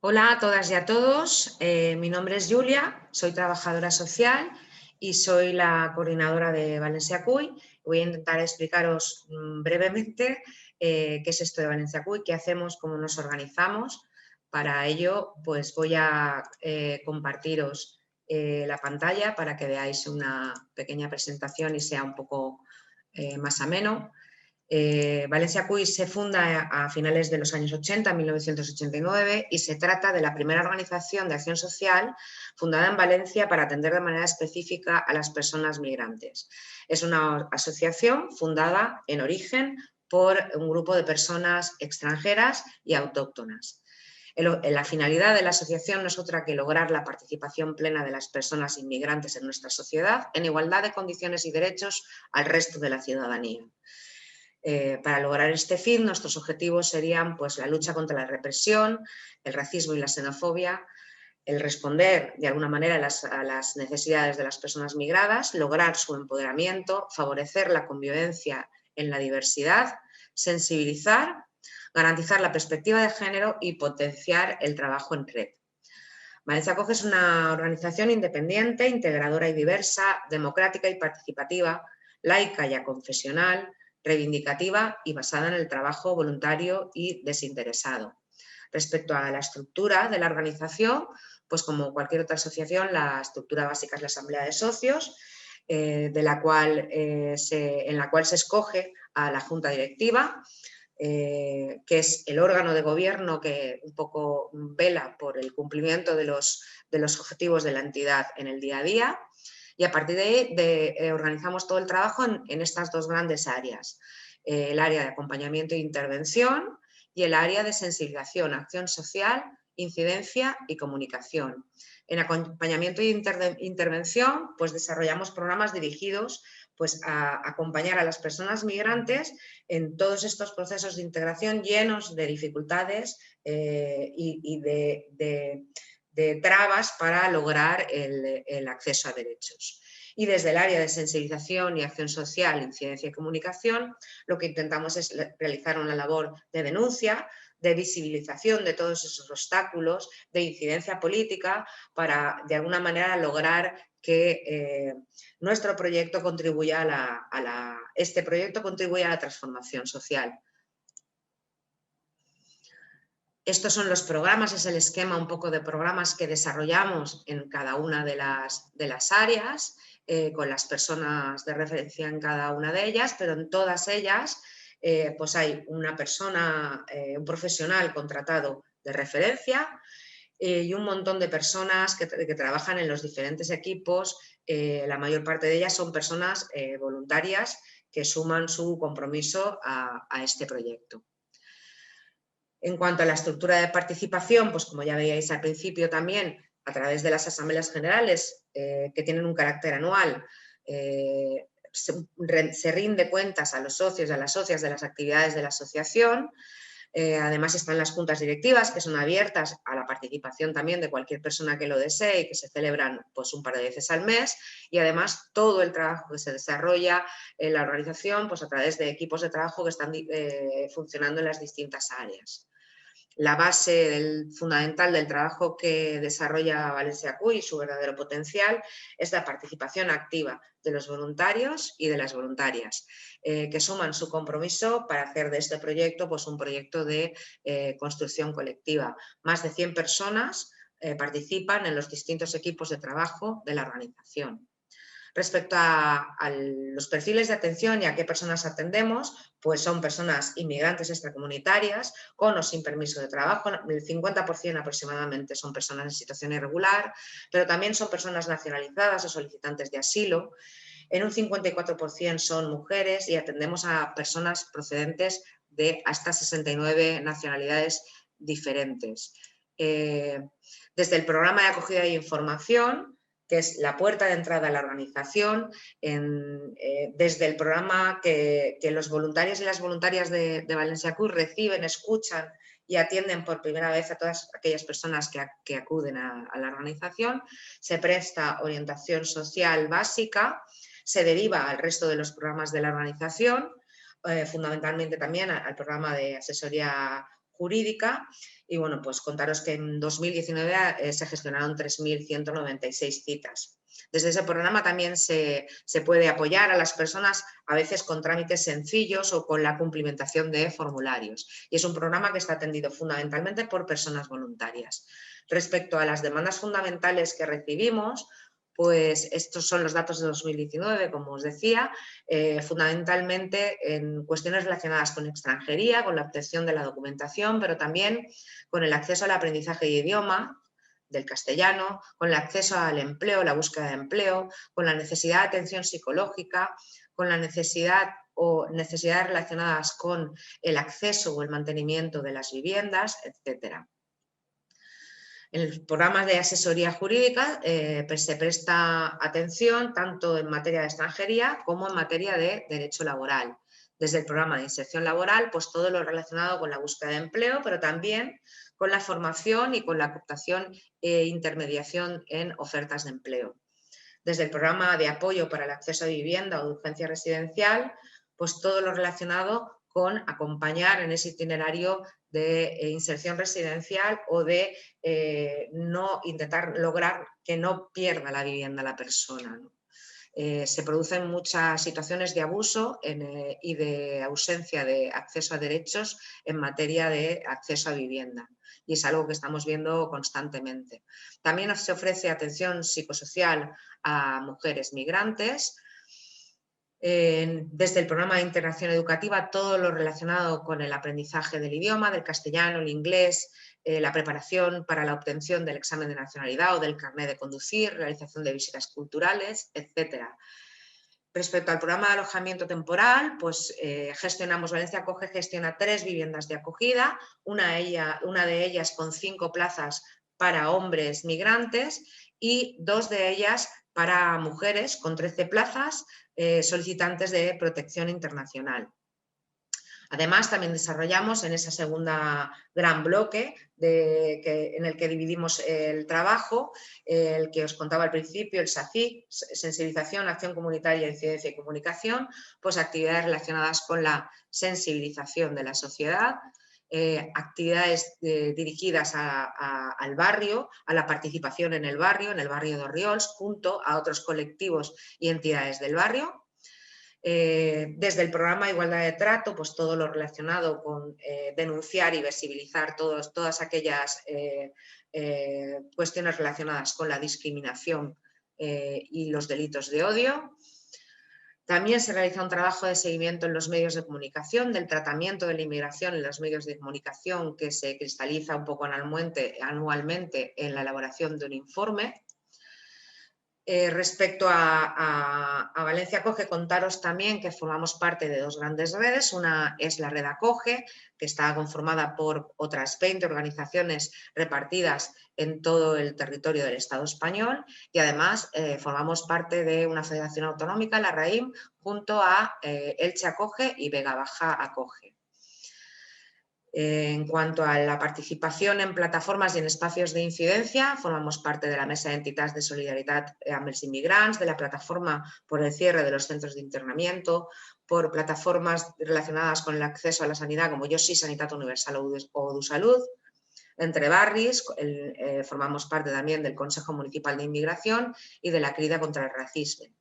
Hola a todas y a todos, mi nombre es Julia, soy trabajadora social y soy la coordinadora de Valencia CUY. Voy a intentar explicaros brevemente qué es esto de Valencia CUY, qué hacemos, cómo nos organizamos. Para ello, pues voy a compartiros la pantalla para que veáis una pequeña presentación y sea un poco más ameno. Valencia CUY se funda a finales de los años 80, en 1989, y se trata de la primera organización de acción social fundada en Valencia para atender de manera específica a las personas migrantes. Es una asociación fundada en origen por un grupo de personas extranjeras y autóctonas. La finalidad de la asociación no es otra que lograr la participación plena de las personas inmigrantes en nuestra sociedad en igualdad de condiciones y derechos al resto de la ciudadanía. Para lograr este fin, nuestros objetivos serían pues, la lucha contra la represión, el racismo y la xenofobia, el responder de alguna manera a las necesidades de las personas migradas, lograr su empoderamiento, favorecer la convivencia en la diversidad, sensibilizar, garantizar la perspectiva de género y potenciar el trabajo en red. Valencia Acoge es una organización independiente, integradora y diversa, democrática y participativa, laica y aconfesional, reivindicativa y basada en el trabajo voluntario y desinteresado. Respecto a la estructura de la organización, pues como cualquier otra asociación, la estructura básica es la asamblea de socios, en la cual se escoge a la junta directiva, que es el órgano de gobierno que un poco vela por el cumplimiento de los objetivos de la entidad en el día a día. Y a partir de ahí organizamos todo el trabajo en estas dos grandes áreas, el área de acompañamiento e intervención y el área de sensibilización, acción social, incidencia y comunicación. En acompañamiento e intervención, pues desarrollamos programas dirigidos pues, a acompañar a las personas migrantes en todos estos procesos de integración llenos de dificultades y de trabas para lograr el acceso a derechos. Y desde el área de sensibilización y acción social, incidencia y comunicación, lo que intentamos es realizar una labor de denuncia, de visibilización de todos esos obstáculos, de incidencia política, para de alguna manera lograr que nuestro proyecto contribuya este proyecto contribuye a la transformación social. Estos son los programas, es el esquema un poco de programas que desarrollamos en cada una de las áreas, con las personas de referencia en cada una de ellas, pero en todas ellas pues hay una persona, un profesional contratado de referencia y un montón de personas que trabajan en los diferentes equipos. La mayor parte de ellas son personas voluntarias que suman su compromiso a este proyecto. En cuanto a la estructura de participación, pues como ya veíais al principio también, a través de las asambleas generales que tienen un carácter anual, se rinde cuentas a los socios y a las socias de las actividades de la asociación. Además están las juntas directivas, que son abiertas a la participación también de cualquier persona que lo desee y que se celebran pues, un par de veces al mes. Y además todo el trabajo que se desarrolla en la organización pues, a través de equipos de trabajo que están funcionando en las distintas áreas. La base fundamental del trabajo que desarrolla Valencia CUY y su verdadero potencial es la participación activa de los voluntarios y de las voluntarias, que suman su compromiso para hacer de este proyecto pues, un proyecto de construcción colectiva. Más de 100 personas participan en los distintos equipos de trabajo de la organización. Respecto a los perfiles de atención y a qué personas atendemos, pues son personas inmigrantes extracomunitarias con o sin permiso de trabajo, el 50% aproximadamente son personas en situación irregular, pero también son personas nacionalizadas o solicitantes de asilo. En un 54% son mujeres y atendemos a personas procedentes de hasta 69 nacionalidades diferentes. Desde el programa de acogida e información, que es la puerta de entrada a la organización, desde el programa que los voluntarios y las voluntarias de Valencia CUY reciben, escuchan y atienden por primera vez a todas aquellas personas que acuden a la organización, se presta orientación social básica, se deriva al resto de los programas de la organización, fundamentalmente también al programa de asesoría jurídica y bueno, pues contaros que en 2019 se gestionaron 3.196 citas. Desde ese programa también se puede apoyar a las personas a veces con trámites sencillos o con la cumplimentación de formularios. Y es un programa que está atendido fundamentalmente por personas voluntarias. Respecto a las demandas fundamentales que recibimos, pues estos son los datos de 2019, como os decía, fundamentalmente en cuestiones relacionadas con extranjería, con la obtención de la documentación, pero también con el acceso al aprendizaje de idioma, del castellano, con el acceso al empleo, la búsqueda de empleo, con la necesidad de atención psicológica, con la necesidad o necesidades relacionadas con el acceso o el mantenimiento de las viviendas, etcétera. En el programa de asesoría jurídica pues se presta atención tanto en materia de extranjería como en materia de derecho laboral. Desde el programa de inserción laboral, pues todo lo relacionado con la búsqueda de empleo, pero también con la formación y con la captación e intermediación en ofertas de empleo. Desde el programa de apoyo para el acceso a vivienda o de urgencia residencial, pues todo lo relacionado con acompañar en ese itinerario de inserción residencial o de no intentar lograr que no pierda la vivienda la persona, ¿no? Se producen muchas situaciones de abuso y de ausencia de acceso a derechos en materia de acceso a vivienda y es algo que estamos viendo constantemente. También se ofrece atención psicosocial a mujeres migrantes. Desde el programa de integración educativa, todo lo relacionado con el aprendizaje del idioma, del castellano, el inglés, la preparación para la obtención del examen de nacionalidad o del carnet de conducir, realización de visitas culturales, etc. Respecto al programa de alojamiento temporal, pues Valencia Acoge gestiona 3 viviendas de acogida, una de ellas con 5 plazas para hombres migrantes y 2 de ellas para mujeres con 13 plazas solicitantes de protección internacional. Además, también desarrollamos en ese segundo gran bloque en el que dividimos el trabajo, el que os contaba al principio, el SACIC, sensibilización, acción comunitaria, incidencia y comunicación, pues actividades relacionadas con la sensibilización de la sociedad, actividades dirigidas al barrio, a la participación en el barrio de Orriols, junto a otros colectivos y entidades del barrio. Desde el programa Igualdad de Trato, pues todo lo relacionado con denunciar y visibilizar todas aquellas cuestiones relacionadas con la discriminación y los delitos de odio. También se realiza un trabajo de seguimiento en los medios de comunicación, del tratamiento de la inmigración en los medios de comunicación que se cristaliza un poco anualmente en la elaboración de un informe. Respecto a Valencia Acoge, contaros también que formamos parte de 2 grandes redes. Una es la red Acoge, que está conformada por otras 20 organizaciones repartidas en todo el territorio del Estado español y además formamos parte de una federación autonómica, la RAIM, junto a Elche Acoge y Vega Baja Acoge. En cuanto a la participación en plataformas y en espacios de incidencia, formamos parte de la Mesa de Entitats de Solidaritat amb els Immigrants, de la plataforma por el cierre de los centros de internamiento, por plataformas relacionadas con el acceso a la sanidad como Yo Sí, Sanitat Universal o DuSalud. Entre barris, formamos parte también del Consejo Municipal de Inmigración y de la Crida contra el Racismo.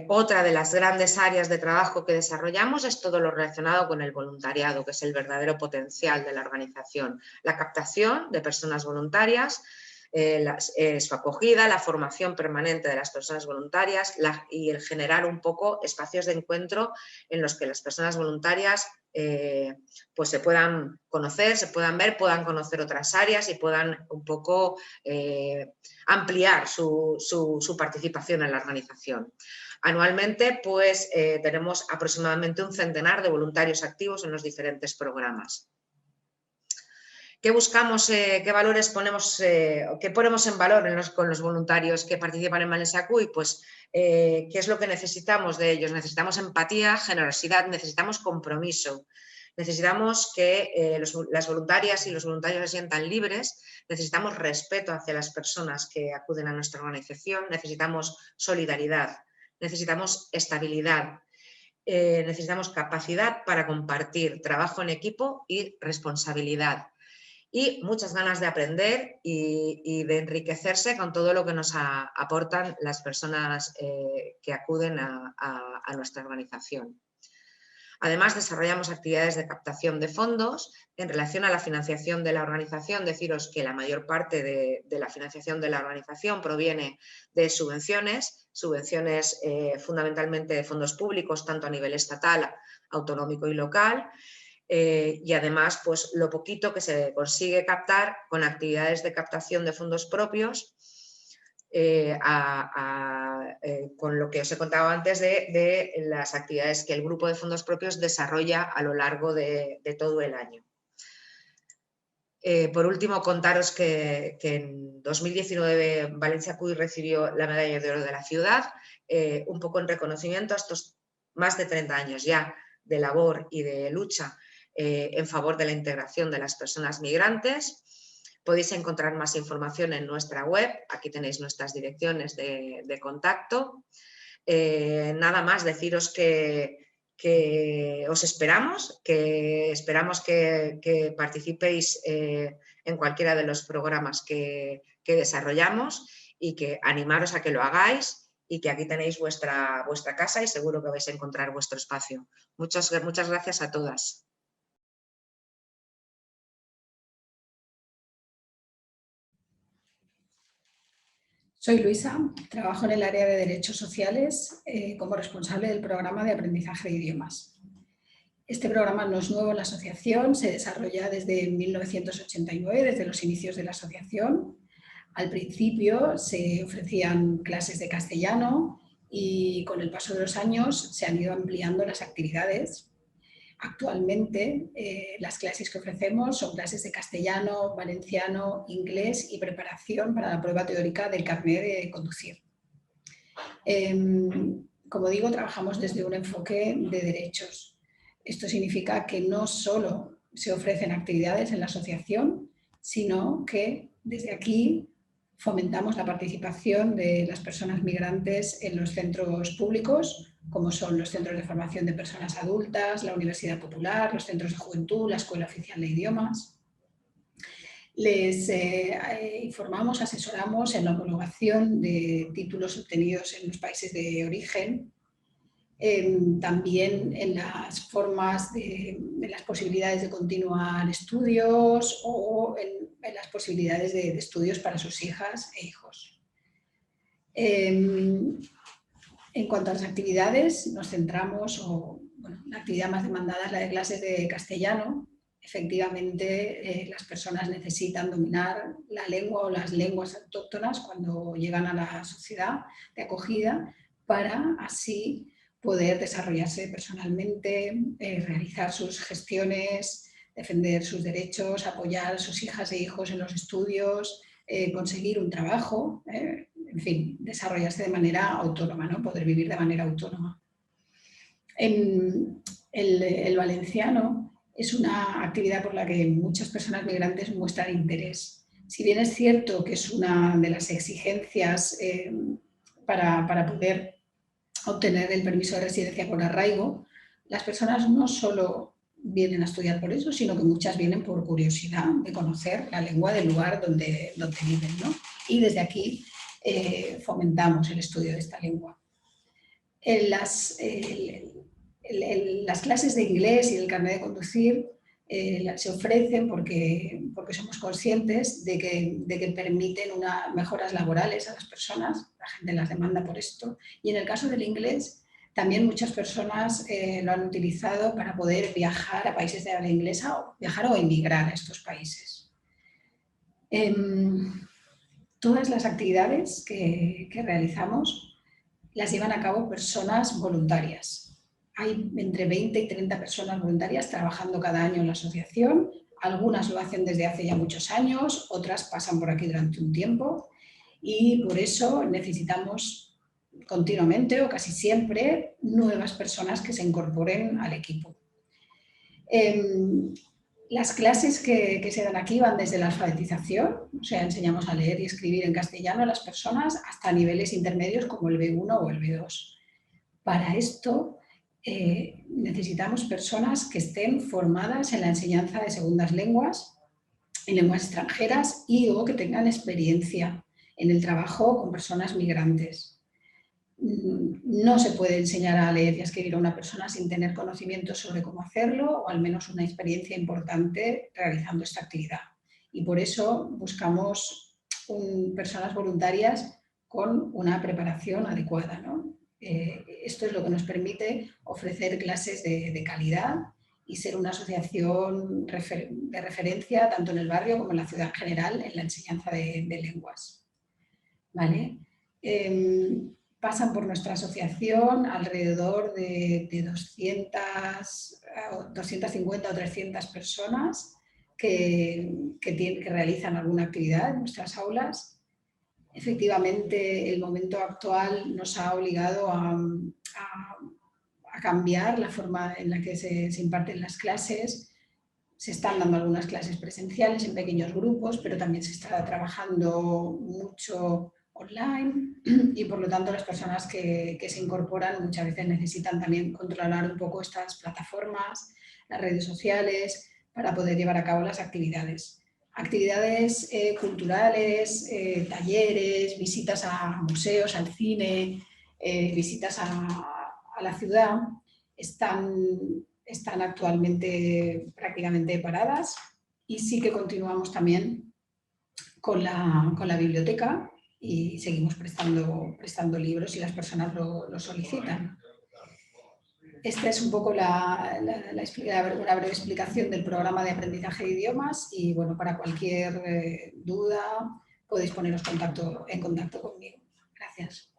Otra de las grandes áreas de trabajo que desarrollamos es todo lo relacionado con el voluntariado, que es el verdadero potencial de la organización. La captación de personas voluntarias, su acogida, la formación permanente de las personas voluntarias y el generar un poco espacios de encuentro en los que las personas voluntarias pues se puedan conocer, se puedan ver, puedan conocer otras áreas y puedan un poco ampliar su participación en la organización. Anualmente pues tenemos aproximadamente un centenar de voluntarios activos en los diferentes programas. ¿Qué buscamos, qué valores ponemos, qué ponemos en valor con los voluntarios que participan en Valencia Acoge? Pues, ¿qué es lo que necesitamos de ellos? Necesitamos empatía, generosidad, necesitamos compromiso. Necesitamos que las voluntarias y los voluntarios se sientan libres, necesitamos respeto hacia las personas que acuden a nuestra organización, necesitamos solidaridad, necesitamos estabilidad. necesitamos capacidad para compartir, trabajo en equipo y responsabilidad. Y muchas ganas de aprender y de enriquecerse con todo lo que nos aportan las personas que acuden a nuestra organización. Además, desarrollamos actividades de captación de fondos. En relación a la financiación de la organización, deciros que la mayor parte de la financiación de la organización proviene de subvenciones fundamentalmente de fondos públicos, tanto a nivel estatal, autonómico y local. Y además, pues lo poquito que se consigue captar con actividades de captación de fondos propios, con lo que os he contado antes de las actividades que el grupo de fondos propios desarrolla a lo largo de todo el año. Por último, contaros que en 2019 Valencia CUY recibió la Medalla de Oro de la Ciudad, un poco en reconocimiento a estos más de 30 años ya de labor y de lucha en favor de la integración de las personas migrantes. Podéis encontrar más información en nuestra web, aquí tenéis nuestras direcciones de contacto. Nada más, deciros que os esperamos, que participéis en cualquiera de los programas que desarrollamos y que animaros a que lo hagáis y que aquí tenéis vuestra casa y seguro que vais a encontrar vuestro espacio. Muchas gracias a todas. Soy Luisa, trabajo en el área de Derechos Sociales como responsable del programa de aprendizaje de idiomas. Este programa no es nuevo en la asociación, se desarrolla desde 1989, desde los inicios de la asociación. Al principio se ofrecían clases de castellano y con el paso de los años se han ido ampliando las actividades. Actualmente las clases que ofrecemos son clases de castellano, valenciano, inglés y preparación para la prueba teórica del carnet de conducir. Como digo, trabajamos desde un enfoque de derechos. Esto significa que no solo se ofrecen actividades en la asociación, sino que desde aquí fomentamos la participación de las personas migrantes en los centros públicos, como son los centros de formación de personas adultas, la Universidad Popular, los centros de juventud, la Escuela Oficial de Idiomas. Les informamos, asesoramos en la homologación de títulos obtenidos en los países de origen, también en las formas en las posibilidades de continuar estudios o en las posibilidades de estudios para sus hijas e hijos. En cuanto a las actividades, nos centramos, la actividad más demandada es la de clases de castellano. Efectivamente, las personas necesitan dominar la lengua o las lenguas autóctonas cuando llegan a la sociedad de acogida para así poder desarrollarse personalmente, realizar sus gestiones, defender sus derechos, apoyar a sus hijas e hijos en los estudios, conseguir un trabajo, en fin, desarrollarse de manera autónoma, ¿no? Poder vivir de manera autónoma. El valenciano es una actividad por la que muchas personas migrantes muestran interés. Si bien es cierto que es una de las exigencias para poder obtener el permiso de residencia por arraigo, las personas no solo vienen a estudiar por eso, sino que muchas vienen por curiosidad de conocer la lengua del lugar donde viven, ¿no? Y desde aquí fomentamos el estudio de esta lengua. Las clases de inglés y del carnet de conducir se ofrecen porque somos conscientes de que permiten mejoras laborales a las personas, la gente las demanda por esto, y en el caso del inglés también muchas personas lo han utilizado para poder viajar a países de habla inglesa o viajar o emigrar a estos países. Todas las actividades que realizamos las llevan a cabo personas voluntarias. Hay entre 20 y 30 personas voluntarias trabajando cada año en la asociación. Algunas lo hacen desde hace ya muchos años, otras pasan por aquí durante un tiempo y por eso necesitamos continuamente o casi siempre nuevas personas que se incorporen al equipo. Las clases que se dan aquí van desde la alfabetización, o sea, enseñamos a leer y escribir en castellano a las personas hasta niveles intermedios como el B1 o el B2. Para esto necesitamos personas que estén formadas en la enseñanza de segundas lenguas, en lenguas extranjeras y o que tengan experiencia en el trabajo con personas migrantes. No se puede enseñar a leer y a escribir a una persona sin tener conocimiento sobre cómo hacerlo o al menos una experiencia importante realizando esta actividad. Y por eso buscamos personas voluntarias con una preparación adecuada, ¿no? Esto es lo que nos permite ofrecer clases de calidad y ser una asociación de referencia tanto en el barrio como en la ciudad en general en la enseñanza de lenguas. ¿Vale? Pasan por nuestra asociación alrededor de 250 o 300 personas que realizan alguna actividad en nuestras aulas. Efectivamente, el momento actual nos ha obligado a cambiar la forma en la que se imparten las clases. Se están dando algunas clases presenciales en pequeños grupos, pero también se está trabajando mucho online y por lo tanto las personas que se incorporan muchas veces necesitan también controlar un poco estas plataformas, las redes sociales, para poder llevar a cabo las actividades. Actividades culturales, talleres, visitas a museos, al cine, visitas a la ciudad, están actualmente prácticamente paradas y sí que continuamos también con la biblioteca y seguimos prestando libros si las personas lo solicitan. Esta es un poco una breve explicación del programa de aprendizaje de idiomas y bueno, para cualquier duda podéis poneros en contacto conmigo. Gracias.